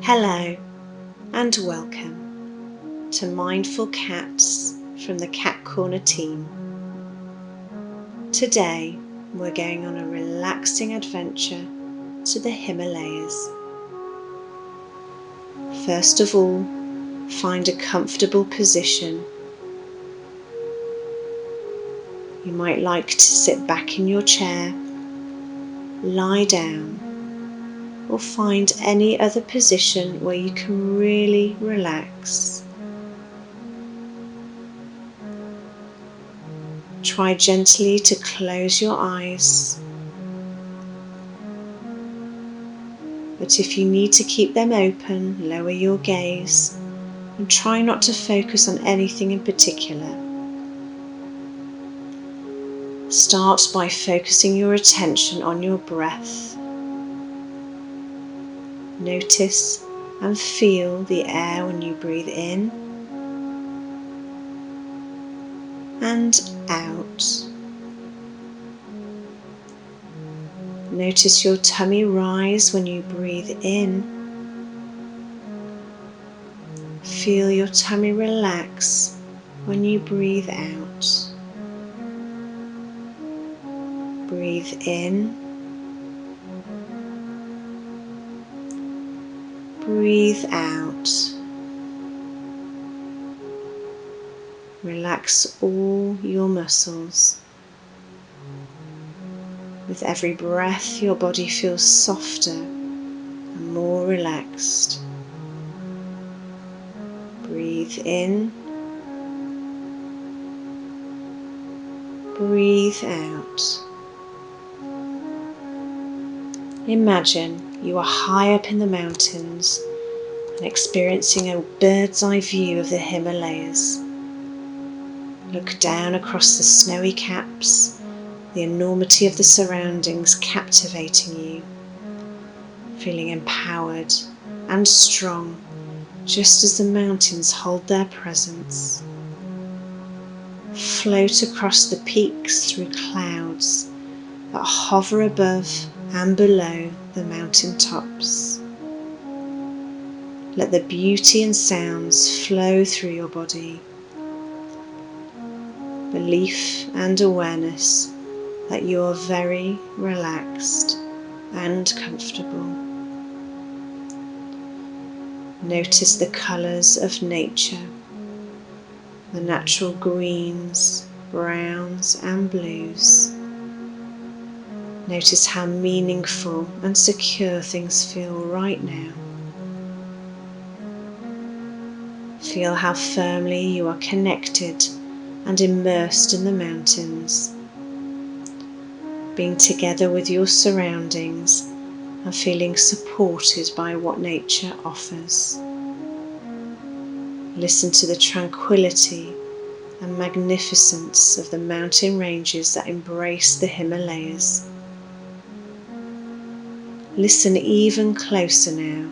Hello and welcome to Mindful Cats from the Cat Corner team. Today we're going on a relaxing adventure to the Himalayas. First of all, find a comfortable position. You might like to sit back in your chair, lie down, or find any other position where you can really relax. Try gently to close your eyes, but if you need to keep them open, lower your gaze and try not to focus on anything in particular. Start by focusing your attention on your breath. Notice and feel the air when you breathe in and out. Notice your tummy rise when you breathe in. Feel your tummy relax when you breathe out. Breathe in. Breathe out. Relax all your muscles. With every breath, your body feels softer and more relaxed. Breathe in. Breathe out. Imagine you are high up in the mountains and experiencing a bird's eye view of the Himalayas. Look down across the snowy caps, the enormity of the surroundings captivating you, feeling empowered and strong just as the mountains hold their presence. Float across the peaks through clouds that hover above and below the mountain tops. Let the beauty and sounds flow through your body. Belief and awareness that you are very relaxed and comfortable. Notice the colours of nature, the natural greens, browns and blues. Notice how meaningful and secure things feel right now. Feel how firmly you are connected and immersed in the mountains, being together with your surroundings and feeling supported by what nature offers. Listen to the tranquility and magnificence of the mountain ranges that embrace the Himalayas. Listen even closer now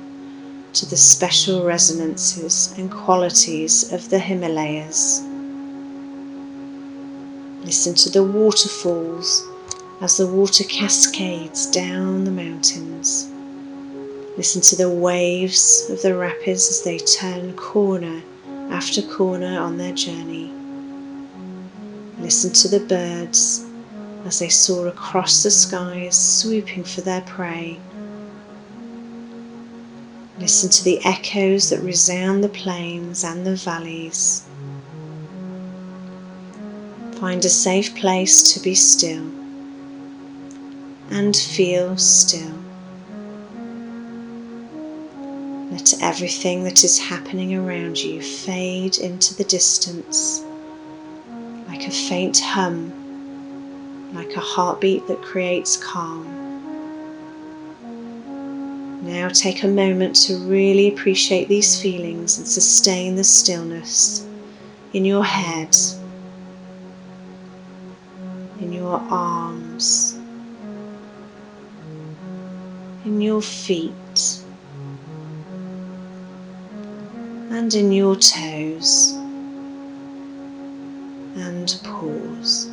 to the special resonances and qualities of the Himalayas. Listen to the waterfalls as the water cascades down the mountains. Listen to the waves of the rapids as they turn corner after corner on their journey. Listen to the birds as they soar across the skies, swooping for their prey. Listen to the echoes that resound the plains and the valleys. Find a safe place to be still and feel still. Let everything that is happening around you fade into the distance, like a faint hum, like a heartbeat that creates calm. Now take a moment to really appreciate these feelings and sustain the stillness in your head, in your arms, in your feet, and in your toes, and pause.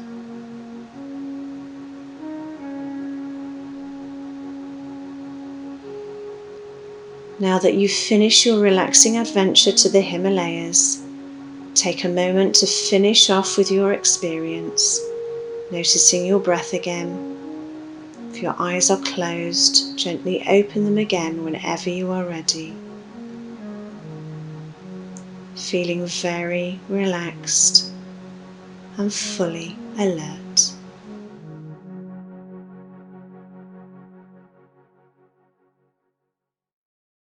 Now that you've finished your relaxing adventure to the Himalayas, take a moment to finish off with your experience, noticing your breath again. If your eyes are closed, gently open them again whenever you are ready. Feeling very relaxed and fully alert.